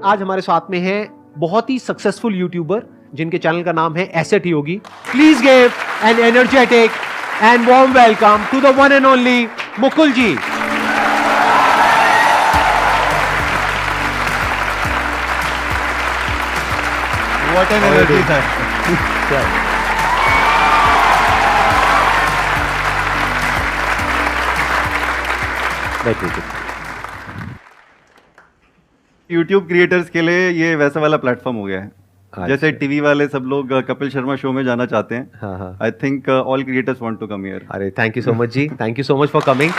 आज हमारे साथ में है बहुत ही सक्सेसफुल यूट्यूबर जिनके चैनल का नाम है asset Yogi. Please give an energetic and warm welcome to the one and only Mukul ji. What an energy, sir. YouTube creators के लिए ये वैसा वाला प्लेटफॉर्म हो गया है जैसे टीवी वाले सब लोग कपिल शर्मा शो में जाना चाहते हैं। हाँ। I think all creators want to come here. अरे थैंक यू सो मच जी, thank you so much for coming.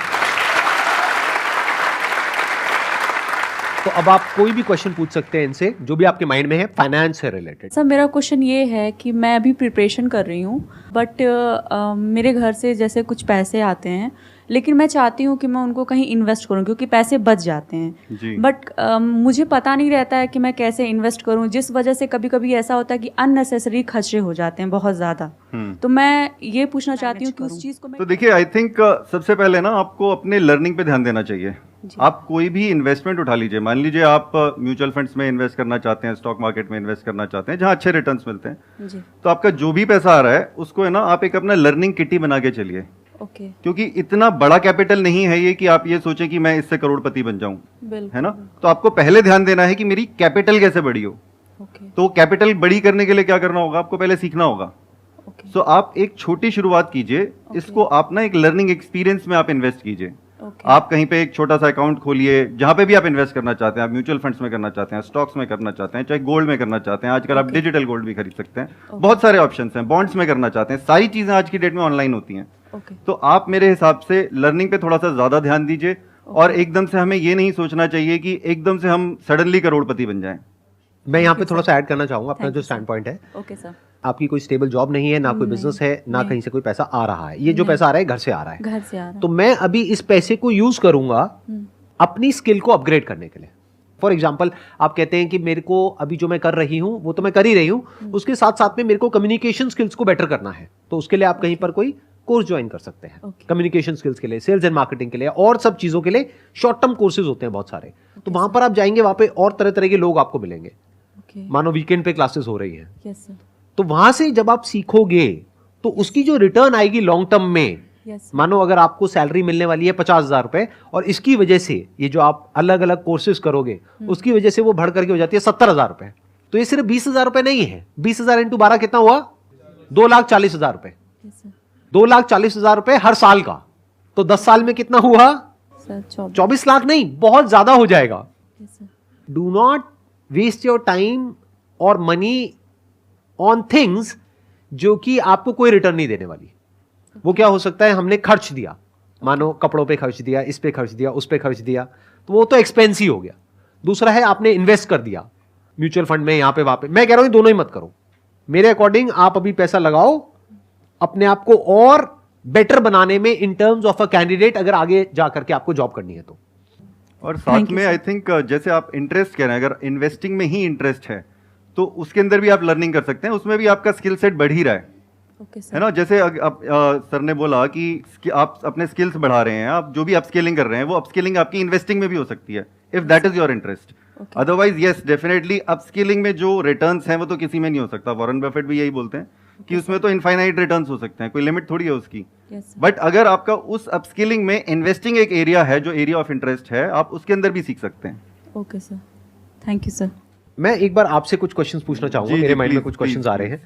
तो अब आप कोई भी क्वेश्चन पूछ सकते हैं इनसे जो भी आपके माइंड में है फाइनेंस से रिलेटेड। सर मेरा क्वेश्चन ये है कि मैं अभी प्रिपरेशन कर रही हूँ बट मेरे घर से जैसे कुछ पैसे आते हैं लेकिन मैं चाहती हूँ कि मैं उनको कहीं इन्वेस्ट करूँ क्योंकि पैसे बच जाते हैं बट मुझे पता नहीं रहता है कि मैं कैसे इन्वेस्ट करूँ, जिस वजह से कभी कभी ऐसा होता है कि अननेसेसरी खर्चे हो जाते हैं बहुत ज़्यादा। तो मैं ये पूछना चाहती हूँ कि उस चीज़ को मैं तो देखिए आई थिंक सबसे पहले ना आपको अपने लर्निंग पे ध्यान देना चाहिए। आप कोई भी इन्वेस्टमेंट उठा लीजिए, मान लीजिए आप म्यूचुअल फंड्स में इन्वेस्ट करना चाहते हैं, स्टॉक मार्केट में इन्वेस्ट करना चाहते हैं जहां अच्छे रिटर्न्स मिलते हैं तो आपका जो भी पैसा आ रहा है उसको है ना आप एक अपना लर्निंग किटी बना के चलिए। क्योंकि इतना बड़ा कैपिटल नहीं है ये कि आप ये सोचें कि मैं इससे करोड़पति बन जाऊं, है ना। तो आपको पहले ध्यान देना है कि मेरी कैपिटल कैसे बड़ी हो। तो कैपिटल बड़ी करने के लिए क्या करना होगा, आपको पहले सीखना होगा। सो आप एक छोटी शुरुआत कीजिए, इसको आप ना एक लर्निंग एक्सपीरियंस में आप इन्वेस्ट कीजिए। आप कहीं पे एक छोटा सा अकाउंट खोलिए जहां पे भी आप इन्वेस्ट करना चाहते हैं, आप म्यूचुअल फंड्स में करना चाहते हैं, स्टॉक्स में करना चाहते हैं, चाहे गोल्ड में करना चाहते हैं, आजकल आप डिजिटल गोल्ड भी खरीद सकते हैं, बहुत सारे ऑप्शंस हैं, बॉन्ड्स में करना चाहते हैं, सारी चीजें आज की डेट में ऑनलाइन होती हैं। तो आप मेरे हिसाब से लर्निंग पे थोड़ा सा ज्यादा ध्यान दीजिए और एकदम से हमें ये नहीं सोचना चाहिए कि एकदम से हम सडनली करोड़पति बन जाएं। मैं यहाँ पे थोड़ा सा ऐड करना चाहूंगा अपना जो स्टैंड पॉइंट है। Okay sir. आपकी कोई स्टेबल जॉब नहीं है, ना कोई बिजनेस है, ना कहीं से कोई पैसा आ रहा है, ये जो पैसा आ रहा है घर से आ रहा है। घर से आ रहा है। तो मैं अभी इस पैसे को यूज करूंगा अपनी स्किल को अपग्रेड करने के लिए। फॉर एग्जाम्पल आप कहते हैं कि मेरे को अभी जो मैं कर रही हूँ वो तो मैं कर ही रही हूँ, उसके साथ साथ में मेरे को कम्युनिकेशन स्किल्स को बेटर करना है, तो उसके लिए आप कहीं पर कोई कोर्स ज्वाइन कर सकते हैं। कम्युनिकेशन स्किल्स के लिए, सेल्स एंड मार्केटिंग के लिए और सब चीजों के लिए शॉर्ट टर्म कोर्सेज होते हैं बहुत सारे। तो वहां पर आप जाएंगे, वहां पे और तरह तरह के लोग आपको मिलेंगे। मानो वीकेंड पे क्लासेस हो रही हैं, तो वहां से जब आप सीखोगे तो उसकी जो रिटर्न आएगी लॉन्ग टर्म में, मानो अगर आपको सैलरी मिलने वाली है 50,000 रुपए और इसकी वजह से ये जो आप अलग अलग कोर्सेज करोगे उसकी वजह से वो बढ़ करके हो जाती है 70,000 रुपए, तो ये सिर्फ 20,000 रुपए नहीं है। 20,000 इंटू 12 कितना हुआ? 2,40,000 रुपए। 2,40,000 रुपए हर साल का, तो 10 साल में कितना हुआ? 24 लाख नहीं, बहुत ज्यादा हो जाएगा। Do not waste your time और मनी ऑन थिंग्स जो कि आपको कोई रिटर्न नहीं देने वाली। वो क्या हो सकता है, हमने खर्च दिया, मानो कपड़ों पे खर्च दिया, इस पे खर्च दिया, उस पे खर्च दिया, तो वो तो एक्सपेंस ही हो गया। दूसरा है आपने इन्वेस्ट कर दिया म्यूचुअल फंड में, यहां पे वहां पे। मैं कह रहा हूं दोनों ही मत करो। मेरे अकॉर्डिंग आप अभी पैसा लगाओ अपने आप को और बेटर बनाने में in terms of a candidate, अगर आगे जाकर के आपको जॉब करनी है तो। और साथ में आई थिंक जैसे आप इंटरेस्ट कह रहे हैं, अगर इन्वेस्टिंग में ही इंटरेस्ट है तो उसके अंदर भी आप लर्निंग कर सकते हैं, उसमें भी आपका स्किल सेट बढ़ ही रहा है। है ना। जैसे सर ने बोला कि आप अपने स्किल्स बढ़ा रहे हैं, आप जो भी अपस्केलिंग कर रहे हैं वो अपस्केलिंग आपकी इन्वेस्टिंग में भी हो सकती है if that is your interest. Otherwise yes definitely upscaling में जो रिटर्न्स हैं वो तो किसी में नहीं हो सकता। वॉरेन बफेट भी यही बोलते हैं कि उसमें तो इनफाइनाइट रिटर्न्स हो सकते हैं, कोई लिमिट थोड़ी है उसकी। बट अगर आपका उस अपस्किलिंग में इन्वेस्टिंग एक एरिया है जो एरिया ऑफ इंटरेस्ट है, आप उसके अंदर भी सीख सकते हैं। Okay sir, thank you sir. मैं एक बार आपसे कुछ क्वेश्चंस पूछना चाहूंगा, मेरे माइंड में कुछ क्वेश्चंस आ रहे हैं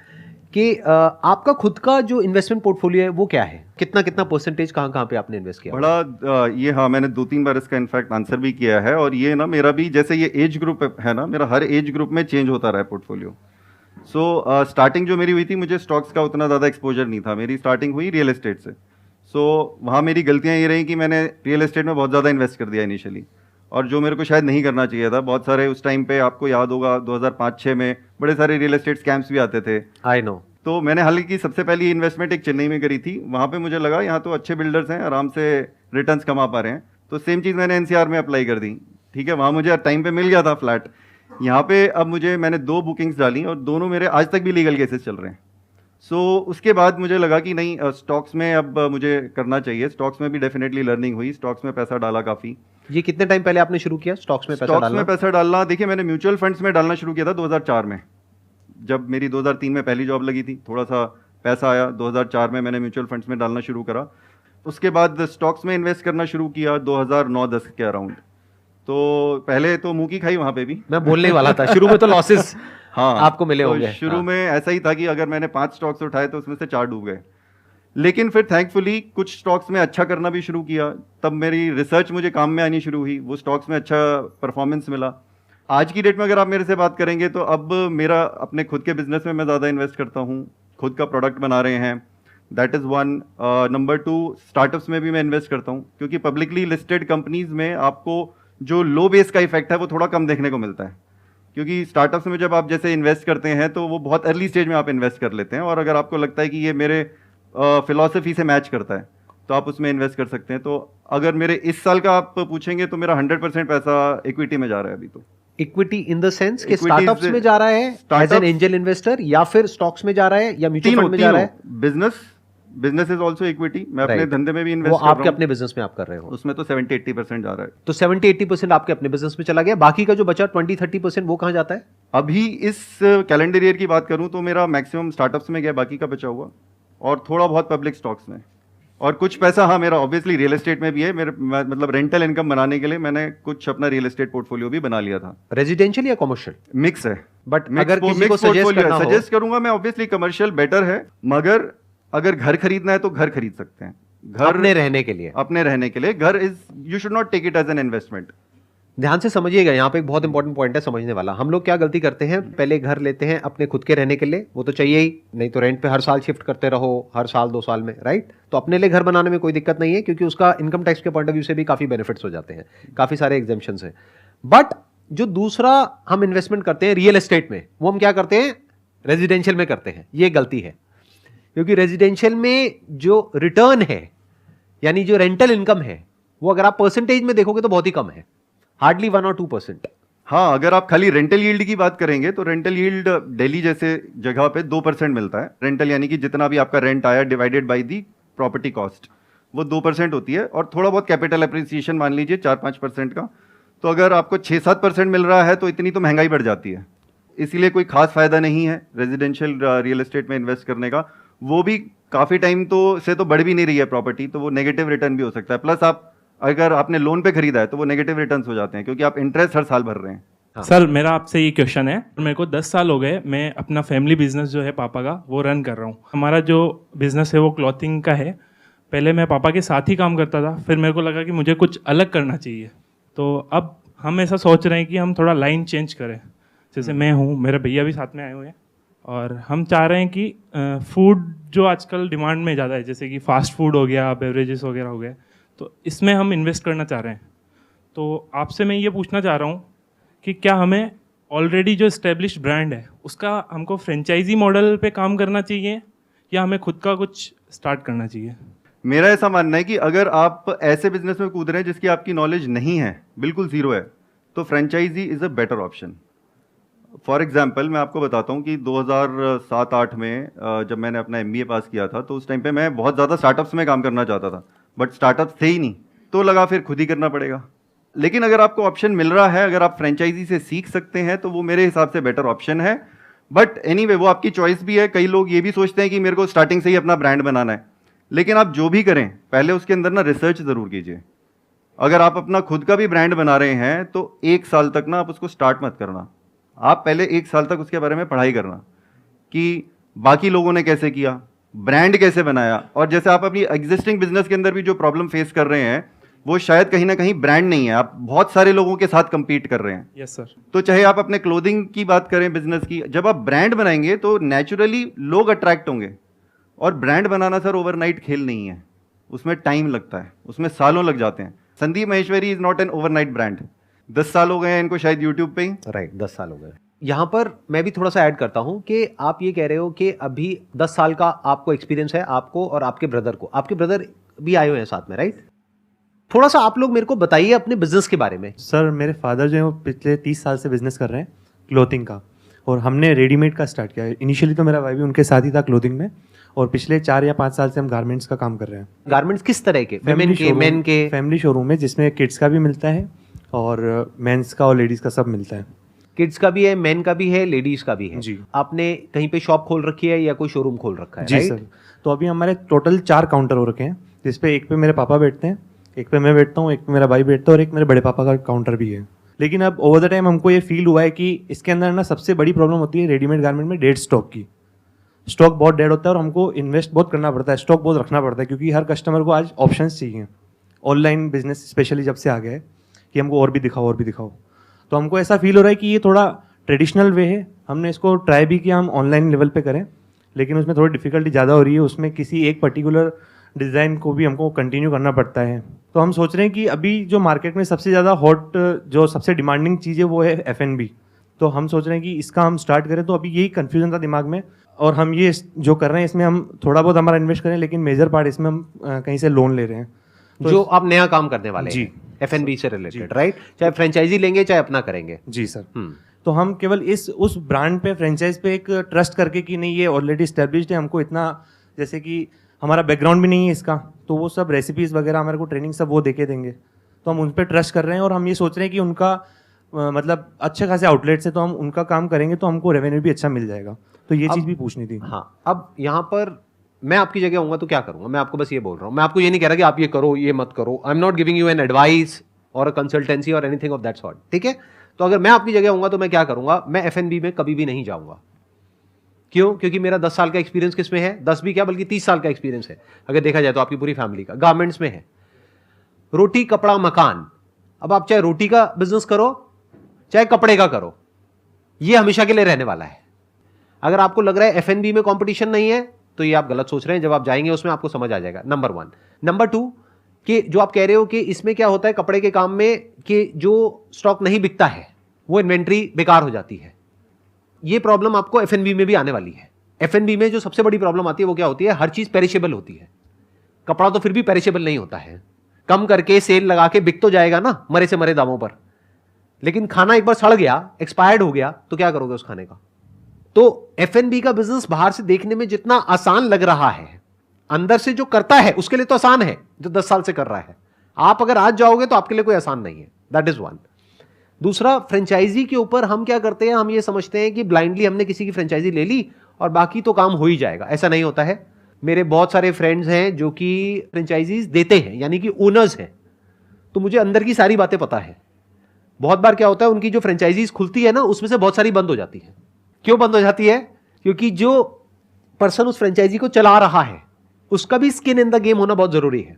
कि आपका खुद का जो इन्वेस्टमेंट पोर्टफोलियो है वो क्या है, कितना कितना परसेंटेज कहाँ पे आपने इन्वेस्ट किया? बड़ा ये हाँ, मैंने 2-3 बार इसका इनफैक्ट आंसर भी किया है। और ये ना मेरा भी जैसे ये एज ग्रुप है ना, मेरा हर एज ग्रुप में चेंज होता रहा है पोर्टफोलियो। सो स्टार्टिंग जो मेरी हुई थी, मुझे स्टॉक्स का उतना ज़्यादा एक्सपोजर नहीं था, मेरी स्टार्टिंग हुई रियल एस्टेट से। सो वहाँ मेरी गलतियाँ ये रही कि मैंने रियल एस्टेट में बहुत ज़्यादा इन्वेस्ट कर दिया इनिशियली, और जो मेरे को शायद नहीं करना चाहिए था। बहुत सारे उस टाइम पे आपको याद होगा 2005-6 में बड़े सारे रियल एस्टेट स्कैम्स भी आते थे। I know. तो मैंने हालांकि सबसे पहली इन्वेस्टमेंट एक चेन्नई में करी थी। वहाँ पे मुझे लगा यहाँ तो अच्छे बिल्डर्स हैं, आराम से रिटर्न्स कमा पा रहे हैं, तो सेम चीज़ मैंने एनसीआर में अप्लाई कर दी। ठीक है, वहाँ मुझे टाइम पे मिल गया था फ्लैट। यहाँ पे अब मैंने 2 बुकिंग्स डाली और दोनों मेरे आज तक भी लीगल केसेस चल रहे हैं। सो उसके बाद मुझे लगा कि नहीं, स्टॉक्स में अब मुझे करना चाहिए। स्टॉक्स में भी डेफिनेटली लर्निंग हुई, स्टॉक्स में पैसा डाला काफ़ी। ये कितने टाइम पहले आपने शुरू किया स्टॉक्स में पैसा डालना? स्टॉक्स में पैसा डालना, देखिए मैंने म्यूचुअल फंड्स में डालना शुरू किया था 2004 में, जब मेरी 2003 में पहली जॉब लगी थी, थोड़ा सा पैसा आया, 2004 में मैंने म्यूचुअल फंड्स में डालना शुरू करा। उसके बाद स्टॉक्स में इन्वेस्ट करना शुरू किया 2009-10 के अराउंड। तो पहले तो मुंह की खाई वहां पे भी, मैं बोलने वाला था, शुरू में तो लॉसेस हाँ आपको मिले तो होंगे। शुरू हाँ। में ऐसा ही था कि अगर मैंने 5 स्टॉक्स उठाए तो उसमें से 4 डूब गए, लेकिन फिर थैंकफुली कुछ स्टॉक्स में अच्छा करना भी शुरू किया, तब मेरी रिसर्च मुझे काम में आनी शुरू हुई, वो स्टॉक्स में अच्छा परफॉर्मेंस मिला। आज की डेट में अगर आप मेरे से बात करेंगे तो अब मेरा अपने खुद के बिजनेस में मैं ज़्यादा इन्वेस्ट करता हूँ, खुद का प्रोडक्ट बना रहे हैं, that is one. Number 2, startups में भी मैं इन्वेस्ट करता हूँ, क्योंकि पब्लिकली लिस्टेड कंपनीज में आपको जो लो बेस का इफेक्ट है वो थोड़ा कम देखने को मिलता है, क्योंकि स्टार्टअप्स में जब आप जैसे इन्वेस्ट करते हैं तो वो बहुत अर्ली स्टेज में आप इन्वेस्ट कर लेते हैं, और अगर आपको लगता है कि ये मेरे फिलॉसफी से मैच करता है तो आप उसमें इन्वेस्ट कर सकते हैं। तो अगर मेरे इस साल का आप पूछेंगे तो मेरा 100% पैसा इक्विटी में जा रहा है अभी। तो इक्विटी इन द सेंस कि Equities स्टार्टअप्स में जा रहा है एज एन एंजल इन्वेस्टर, या फिर स्टॉक्स में जा रहा है, या म्यूचुअल फंड में जा रहा है? बिजनेस इज ऑल्सो इक्विटी, मैं अपने Right. धंधे में भी वो इन्वेस्ट कर आपके रहा हूँ, अपने बिजनेस में आप कर रहे हो, उसमें तो 70-80% जा रहा है। तो 70-80% आपके अपने बिजनेस में चला गया, बाकी का जो बचा 20-30% वो कहाँ जाता है? अभी इस कैलेंडर ईयर की बात करूं तो मेरा मैक्सिमम स्टार्टअप्स में गया, बाकी का बचा हुआ, और थोड़ा बहुत पब्लिक स्टॉक्स में, और कुछ पैसा हाँ मेरा ऑब्वियसली रियल एस्टेट में भी है। मेरे मतलब रेंटल इनकम बनाने के लिए मैंने कुछ अपना रियल एस्टेट पोर्टफोलियो भी बना लिया था। रेजिडेंशियल या कॉमर्शियल? मिक्स है, बट अगर किसी को सजेस्ट करूंगा मैं, ऑब्वियसली कमर्शियल बेटर है, मगर अगर घर खरीदना है तो घर खरीद सकते हैं। घर अपने रहने के लिए घर is, you should not take it as an investment. ध्यान से समझिएगा, यहाँ पे एक बहुत इंपॉर्टेंट पॉइंट है समझने वाला। हम लोग क्या गलती करते हैं, पहले घर लेते हैं अपने खुद के रहने के लिए, वो तो चाहिए ही, नहीं तो रेंट पे हर साल शिफ्ट करते रहो, हर साल 2 साल में, राइट? तो अपने लिए घर बनाने में कोई दिक्कत नहीं है, क्योंकि उसका इनकम टैक्स के पॉइंट ऑफ व्यू से भी काफी बेनिफिट्स हो जाते हैं, काफी सारे एग्जेम्पशंस हैं। बट जो दूसरा हम इन्वेस्टमेंट करते हैं रियल एस्टेट में, वो हम क्या करते हैं, रेजिडेंशियल में करते हैं। ये गलती है, क्योंकि रेजिडेंशियल में जो रिटर्न है, यानी जो रेंटल इनकम है, वो अगर आप परसेंटेज में देखोगे तो बहुत ही कम है, हार्डली 1 और 2%। हाँ, अगर आप खाली रेंटल यील्ड की बात करेंगे तो रेंटल यील्ड दिल्ली जैसे जगह पे 2% मिलता है। रेंटल यानी कि जितना भी आपका रेंट आया divided by the property cost, वो 2% होती है, और थोड़ा बहुत कैपिटल अप्रिसिएशन मान लीजिए 4-5% का। तो अगर आपको 6-7% मिल रहा है तो इतनी तो महंगाई बढ़ जाती है, इसीलिए कोई खास फायदा नहीं है रेजिडेंशियल रियल एस्टेट में इन्वेस्ट करने का। वो भी काफी टाइम तो बढ़ भी नहीं रही है प्रॉपर्टी, तो वो नेगेटिव रिटर्न भी हो सकता है। प्लस आप अगर आपने लोन पे खरीदा है तो वो नेगेटिव रिटर्न्स हो जाते हैं, क्योंकि आप इंटरेस्ट हर साल भर रहे हैं। हाँ। सर मेरा आपसे ये क्वेश्चन है, मेरे को 10 साल हो गए, मैं अपना फैमिली बिजनेस जो है पापा का वो रन कर रहा हूँ। हमारा जो बिजनेस है वो क्लॉथिंग का है। पहले मैं पापा के साथ ही काम करता था, फिर मेरे को लगा कि मुझे कुछ अलग करना चाहिए, तो अब हम ऐसा सोच रहे हैं कि हम थोड़ा लाइन चेंज करें। जैसे मैं हूँ, मेरे भैया भी साथ में आए हुए हैं, और हम चाह रहे हैं कि फूड जो आजकल डिमांड में ज़्यादा है, जैसे कि फास्ट फूड हो गया, बेवरेजेस वगैरह हो गए, तो इसमें हम इन्वेस्ट करना चाह रहे हैं। तो आपसे मैं ये पूछना चाह रहा हूँ कि क्या हमें ऑलरेडी जो इस्टेब्लिश ब्रांड है उसका हमको फ्रेंचाइजी मॉडल पे काम करना चाहिए, या हमें खुद का कुछ स्टार्ट करना चाहिए? मेरा ऐसा मानना है कि अगर आप ऐसे बिजनेस में कूद रहे हैं जिसकी आपकी नॉलेज नहीं है, बिल्कुल जीरो है, तो franchisee is a better option. For example मैं आपको बताता हूँ कि 2007-8 में जब मैंने अपना MBA पास किया था, तो उस टाइम पे मैं बहुत ज़्यादा स्टार्टअप्स में काम करना चाहता था, बट स्टार्टअप्स थे ही नहीं, तो लगा फिर खुद ही करना पड़ेगा। लेकिन अगर आपको ऑप्शन मिल रहा है, अगर आप फ्रेंचाइजी से सीख सकते हैं, तो वो मेरे हिसाब से बेटर ऑप्शन है। बट एनीवे वो आपकी चॉइस भी है। कई लोग ये भी सोचते हैं कि मेरे को स्टार्टिंग से ही अपना ब्रांड बनाना है, लेकिन आप जो भी करें पहले उसके अंदर ना रिसर्च ज़रूर कीजिए। अगर आप अपना खुद का भी ब्रांड बना रहे हैं तो 1 साल तक ना आप उसको स्टार्ट मत करना, आप पहले 1 साल तक उसके बारे में पढ़ाई करना कि बाकी लोगों ने कैसे किया, ब्रांड कैसे बनाया। और जैसे आप अपनी एग्जिस्टिंग बिजनेस के अंदर भी जो प्रॉब्लम फेस कर रहे हैं, वो शायद कहीं ना कहीं ब्रांड नहीं है, आप बहुत सारे लोगों के साथ कंपीट कर रहे हैं। Yes sir. तो चाहे आप अपने क्लोथिंग की बात करें, बिजनेस की, जब आप ब्रांड बनाएंगे तो नेचुरली लोग अट्रैक्ट होंगे। और ब्रांड बनाना सर ओवरनाइट खेल नहीं है, उसमें टाइम लगता है, उसमें सालों लग जाते हैं। Sandeep Maheshwari is not an overnight brand. 10 साल हो गए हैं इनको शायद यूट्यूब पे ही, राइट, 10 साल हो गए। यहाँ पर मैं भी थोड़ा सा ऐड करता हूँ कि आप ये कह रहे हो कि अभी 10 साल का आपको एक्सपीरियंस है, आपको और आपके ब्रदर को, आपके ब्रदर भी आए हुए हैं साथ में, राइट? थोड़ा सा आप लोग मेरे को बताइए अपने बिजनेस के बारे में। सर मेरे फादर जो है वो पिछले 30 साल से बिजनेस कर रहे हैं क्लोथिंग का, और हमने रेडीमेड का स्टार्ट किया। इनिशियली तो मेरा भाई भी उनके साथ ही था क्लोथिंग में, और पिछले 4 या 5 साल से हम गारमेंट्स का काम कर रहे हैं। गारमेंट्स किस तरह के? वुमेन के, मेन के? फैमिली शोरूम है जिसमें किड्स का भी मिलता है और मेंस का और लेडीज़ का सब मिलता है। किड्स का भी है, मेन का भी है, लेडीज का भी है जी। आपने कहीं पे शॉप खोल रखी है या कोई शोरूम खोल रखा है? जी सर। तो अभी हमारे टोटल 4 काउंटर हो रखे हैं, जिसपे एक पे मेरे पापा बैठते हैं, एक पे मैं बैठता हूँ, एक पे मेरा भाई बैठता है और एक मेरे बड़े पापा का काउंटर भी है। लेकिन अब ओवर द टाइम हमको ये फील हुआ है कि इसके अंदर ना सबसे बड़ी प्रॉब्लम होती है रेडीमेड गारमेंट में डेड स्टॉक की। स्टॉक बहुत डेड होता है और हमको इन्वेस्ट बहुत करना पड़ता है, स्टॉक बहुत रखना पड़ता है, क्योंकि हर कस्टमर को आज ऑप्शंस चाहिए। ऑनलाइन बिजनेस स्पेशली जब से आ गया है कि हमको और भी दिखाओ और भी दिखाओ, तो हमको ऐसा फील हो रहा है कि ये थोड़ा ट्रेडिशनल वे है। हमने इसको ट्राई भी किया हम ऑनलाइन लेवल पे करें, लेकिन उसमें थोड़ी डिफिकल्टी ज़्यादा हो रही है। उसमें किसी एक पर्टिकुलर डिज़ाइन को भी हमको कंटिन्यू करना पड़ता है। तो हम सोच रहे हैं कि अभी जो मार्केट में सबसे ज़्यादा हॉट, जो सबसे डिमांडिंग चीज़ है वो है F&B। तो हम सोच रहे हैं कि इसका हम स्टार्ट करें। तो अभी यही कन्फ्यूजन था दिमाग में, और हम ये जो कर रहे हैं इसमें हम थोड़ा बहुत हमारा इन्वेस्ट करें, लेकिन मेजर पार्ट इसमें हम कहीं से लोन ले रहे हैं। तो जो आप नया काम करने वाले जी। हैं F&B से रिलेटेड, राइट? चाहे फ्रेंचाइजी लेंगे चाहे अपना करेंगे। जी सर। तो हम केवल उस ब्रांड पे, फ्रेंचाइज पे एक ट्रस्ट करके कि नहीं ये ऑलरेडी एस्टेब्लिश्ड है, हमको इतना, जैसे कि हमारा बैकग्राउंड भी नहीं है इसका, तो वो सब रेसिपीज़ वगैरह हमारे को ट्रेनिंग सब वो देके देंगे, तो हम उन पर ट्रस्ट कर रहे हैं। और हम ये सोच रहे हैं कि उनका मतलब अच्छे खासे आउटलेट्स है, तो हम उनका काम करेंगे तो हमको रेवेन्यू भी अच्छा मिल जाएगा। तो ये चीज़ भी पूछनी थी। हाँ, अब यहाँ पर मैं आपकी जगह होऊंगा तो क्या करूंगा? मैं आपको बस ये बोल रहा हूँ, मैं आपको ये नहीं कह रहा कि आप ये करो ये मत करो। I am not giving you an advice और कंसल्टेंसी और एनीथिंग ऑफ दैट सॉर्ट, ठीक है? तो अगर मैं आपकी जगह होऊंगा तो मैं क्या करूंगा? मैं F&B में कभी भी नहीं जाऊंगा। क्यों? क्योंकि मेरा 10 साल का एक्सपीरियंस किस में है? 10 भी क्या बल्कि 30 साल का एक्सपीरियंस है, अगर देखा जाए तो आपकी पूरी फैमिली का गारमेंट्स में है। रोटी कपड़ा मकान। अब आप चाहे रोटी का बिजनेस करो चाहे कपड़े का करो, ये हमेशा के लिए रहने वाला है। अगर आपको लग रहा है F&B में कंपटीशन नहीं है तो ये आप गलत सोच रहे हैं। जब आप जाएंगे उसमें आपको समझ आ जाएगा, नंबर 1। नंबर 2 कि जो आप कह रहे हो कि इसमें क्या होता है कपड़े के काम में, कि जो स्टॉक नहीं बिकता है वो इन्वेंट्री बेकार हो जाती है। ये प्रॉब्लम आपको F&B में भी आने वाली है। F&B में जो सबसे बड़ी प्रॉब्लम आती है वो क्या होती है? हर चीज पेरिशेबल होती है। कपड़ा तो फिर भी पेरिशेबल नहीं होता है, कम करके सेल लगा के बिक तो जाएगा ना मरे से मरे दामों पर, लेकिन खाना एक बार सड़ गया, एक्सपायर्ड हो गया, तो क्या करोगे उस खाने का? तो F&B का बिजनेस बाहर से देखने में जितना आसान लग रहा है, अंदर से जो करता है उसके लिए तो आसान है, जो 10 साल से कर रहा है। आप अगर आज जाओगे तो आपके लिए कोई आसान नहीं है। That is 1। दूसरा, फ्रेंचाइजी के ऊपर हम क्या करते हैं? हम ये समझते हैं कि ब्लाइंडली हमने किसी की फ्रेंचाइजी ले ली और बाकी तो काम हो ही जाएगा। ऐसा नहीं होता है। मेरे बहुत सारे फ्रेंड्स हैं जो कि फ्रेंचाइजीज देते हैं, यानी कि ओनर्स हैं, तो मुझे अंदर की सारी बातें पता है। बहुत बार क्या होता है, उनकी जो फ्रेंचाइजीज खुलती है ना, उसमें से बहुत सारी बंद हो जाती है। क्यों बंद हो जाती है? क्योंकि जो पर्सन उस फ्रेंचाइजी को चला रहा है उसका भी स्किन इन द गेम होना बहुत जरूरी है।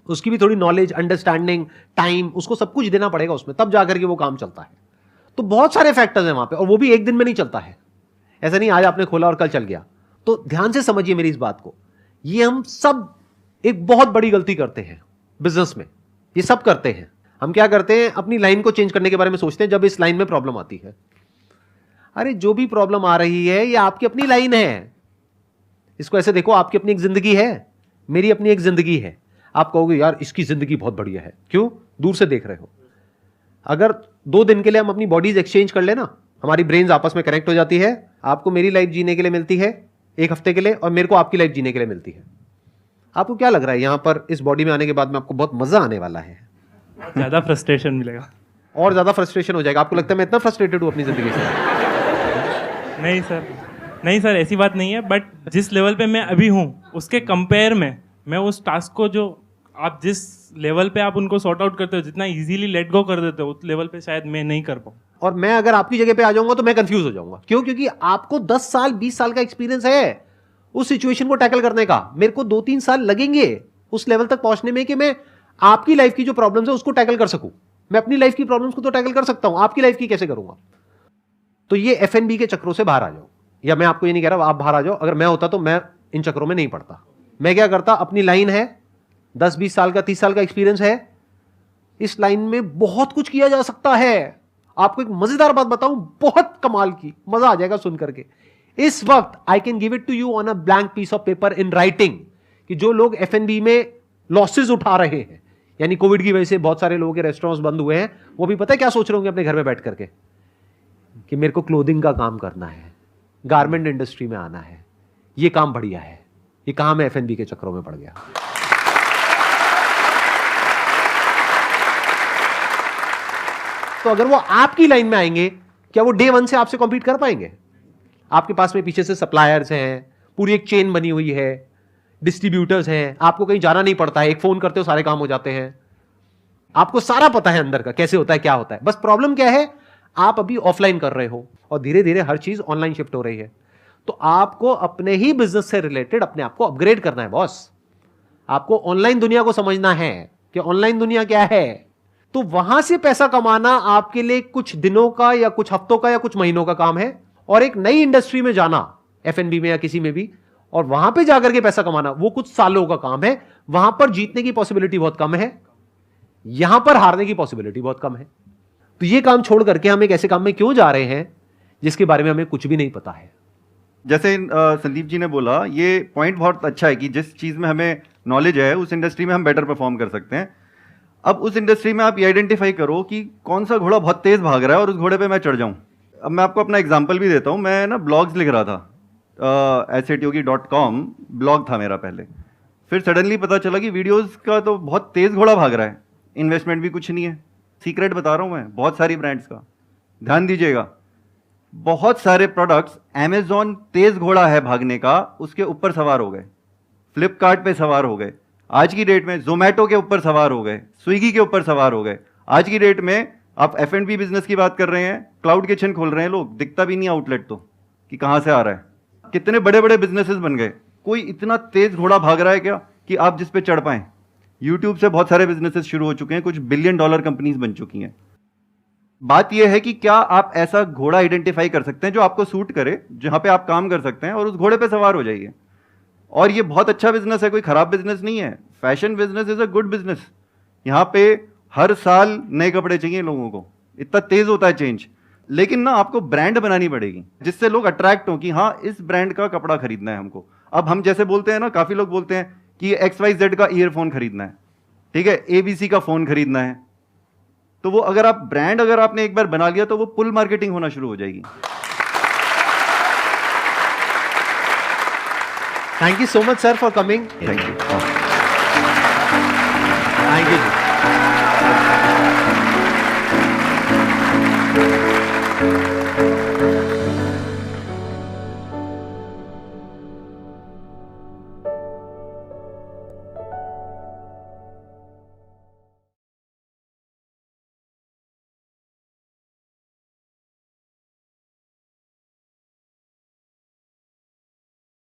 उसकी भी थोड़ी नॉलेज, अंडरस्टैंडिंग, टाइम, उसको सब कुछ देना पड़ेगा उसमें, तब जाकर के वो काम चलता है। तो बहुत सारे फैक्टर्स हैं वहां पे, और वो भी एक दिन में नहीं चलता है। ऐसा नहीं आज आपने खोला और कल चल गया। तो ध्यान से समझिए मेरी इस बात को। ये हम सब एक बहुत बड़ी गलती करते हैं बिजनेस में। ये सब करते हैं। हम क्या करते हैं? अपनी लाइन को चेंज करने के बारे में सोचते हैं जब इस लाइन में प्रॉब्लम आती है। अरे जो भी प्रॉब्लम आ रही है ये आपकी अपनी लाइन है। इसको ऐसे देखो, आपकी अपनी एक जिंदगी है, मेरी अपनी एक जिंदगी है। आप कहोगे यार इसकी जिंदगी बहुत बढ़िया है, क्यों? दूर से देख रहे हो। अगर 2 दिन के लिए हम अपनी बॉडीज एक्सचेंज कर लेना, हमारी ब्रेन्स आपस में कनेक्ट हो जाती है। आपको मेरी लाइफ जीने के लिए मिलती है 1 हफ्ते के लिए, और मेरे को आपकी लाइफ जीने के लिए मिलती है। आपको क्या लग रहा है यहां पर इस बॉडी में आने के बाद में आपको बहुत मजा आने वाला है? ज़्यादा फ्रस्ट्रेशन मिलेगा और ज्यादा फ्रस्ट्रेशन हो जाएगा। आपको लगता है मैं इतना फ्रस्ट्रेटेड हूं अपनी जिंदगी से? नहीं सर ऐसी बात नहीं है, बट जिस लेवल पे मैं अभी हूँ उसके कंपेयर में मैं उस टास्क को, जो आप जिस लेवल पे आप उनको सॉर्ट आउट करते हो, जितना इजीली लेट गो कर देते हो, उस लेवल पे शायद मैं नहीं कर पाऊँ। और मैं अगर आपकी जगह पे आ जाऊंगा तो मैं कंफ्यूज हो जाऊंगा। क्यों? क्योंकि आपको 10 साल 20 साल का एक्सपीरियंस है उस सिचुएशन को टैकल करने का। मेरे को 2-3 साल लगेंगे उस लेवल तक पहुंचने में कि मैं आपकी लाइफ की जो प्रॉब्लम्स है उसको टैकल कर सकूं। मैं अपनी लाइफ की प्रॉब्लम्स को तो टैकल कर सकता हूं, आपकी लाइफ की कैसे करूंगा? तो ये F&B के चक्रों से बाहर आ जाओ। या मैं आपको ये नहीं कह रहा आप बाहर आ जाओ, अगर मैं होता तो मैं इन चक्रों में नहीं पड़ता। मैं क्या करता? अपनी लाइन है, 10-20 साल का, 30 साल का एक्सपीरियंस है, इस लाइन में बहुत कुछ किया जा सकता है। आपको एक मजेदार बात बताऊं, बहुत कमाल की, मजा आ जाएगा सुन करके। इस वक्त I can give it to you on a blank piece of paper in writing, कि जो लोग F&B में लॉसेज उठा रहे हैं, यानी कोविड की वजह से बहुत सारे लोगों के रेस्टोरेंट्स बंद हुए हैं, वो भी पता है क्या सोच रहे होंगे अपने घर में बैठ करके? कि मेरे को क्लोथिंग का काम करना है, गारमेंट इंडस्ट्री में आना है, ये काम बढ़िया है, ये कहां मैं F&B के चक्करों में पड़ गया। तो अगर वो आपकी लाइन में आएंगे, क्या वो डे 1 से आपसे कॉम्पीट कर पाएंगे? आपके पास में पीछे से सप्लायर्स हैं, पूरी एक चेन बनी हुई है, डिस्ट्रीब्यूटर्स हैं, आपको कहीं जाना नहीं पड़ता है, एक फोन करते हो सारे काम हो जाते हैं, आपको सारा पता है अंदर का कैसे होता है, क्या होता है। बस प्रॉब्लम क्या है, आप अभी ऑफलाइन कर रहे हो और धीरे धीरे हर चीज ऑनलाइन शिफ्ट हो रही है। तो आपको अपने ही बिजनेस से रिलेटेड अपने आप को अपग्रेड करना है बॉस। आपको ऑनलाइन दुनिया को समझना है कि ऑनलाइन दुनिया क्या है। तो वहां से पैसा कमाना आपके लिए कुछ दिनों का या कुछ हफ्तों का या कुछ महीनों का काम है, और एक नई इंडस्ट्री में जाना, F&B में या किसी में भी, और वहां पे जाकर के पैसा कमाना, वो कुछ सालों का काम है। वहां पर जीतने की पॉसिबिलिटी बहुत कम है, यहां पर हारने की पॉसिबिलिटी बहुत कम है। तो ये काम छोड़ करके हम एक ऐसे काम में क्यों जा रहे हैं जिसके बारे में हमें कुछ भी नहीं पता है। जैसे संदीप जी ने बोला, ये पॉइंट बहुत अच्छा है कि जिस चीज़ में हमें नॉलेज है उस इंडस्ट्री में हम बेटर परफॉर्म कर सकते हैं। अब उस इंडस्ट्री में आप ये आइडेंटिफाई करो कि कौन सा घोड़ा बहुत तेज़ भाग रहा है और उस घोड़े पे मैं चढ़ जाऊं। अब मैं आपको अपना एग्जांपल भी देता हूं। मैं ना ब्लॉग्स लिख रहा था, assetyogi.com ब्लॉग था मेरा पहले। फिर सडनली पता चला कि वीडियोज़ का तो बहुत तेज़ घोड़ा भाग रहा है, इन्वेस्टमेंट भी कुछ नहीं है। सीक्रेट बता रहा हूँ मैं, बहुत सारी ब्रांड्स का, ध्यान दीजिएगा। बहुत सारे प्रोडक्ट्स अमेजॉन तेज घोड़ा है भागने का, उसके ऊपर सवार हो गए, फ्लिपकार्ट पे सवार हो गए, आज की डेट में जोमेटो के ऊपर सवार हो गए, स्विगी के ऊपर सवार हो गए। आज की डेट में आप F&B बिजनेस की बात कर रहे हैं, क्लाउड किचन खोल रहे हैं लोग, दिखता भी नहीं आउटलेट तो कि कहां से आ रहा है। कितने बड़े बड़े बिजनेसेस बन गए। कोई इतना तेज घोड़ा भाग रहा है क्या कि आप जिस पे चढ़ पाए? यूट्यूब से बहुत सारे बिजनेसेस शुरू हो चुके हैं, कुछ $1 बिलियन कंपनीज बन चुकी हैं। बात यह है कि क्या आप ऐसा घोड़ा आइडेंटिफाई कर सकते हैं जो आपको सूट करे, जहां पे आप काम कर सकते हैं, और उस घोड़े पे सवार हो जाइए। और ये बहुत अच्छा बिजनेस है, कोई खराब बिजनेस नहीं है। Fashion business is a good business. यहाँ पे हर साल नए कपड़े चाहिए लोगों को, इतना तेज होता है चेंज। लेकिन ना आपको ब्रांड बनानी पड़ेगी जिससे लोग अट्रैक्ट हो कि हाँ इस ब्रांड का कपड़ा खरीदना है हमको। अब हम जैसे बोलते हैं ना, काफी लोग बोलते हैं कि XYZ का ईयरफोन खरीदना है, ठीक है, ABC का फोन खरीदना है। तो वो अगर आप ब्रांड अगर आपने एक बार बना लिया तो वो पुल मार्केटिंग होना शुरू हो जाएगी। Thank you so much sir for coming. Thank you.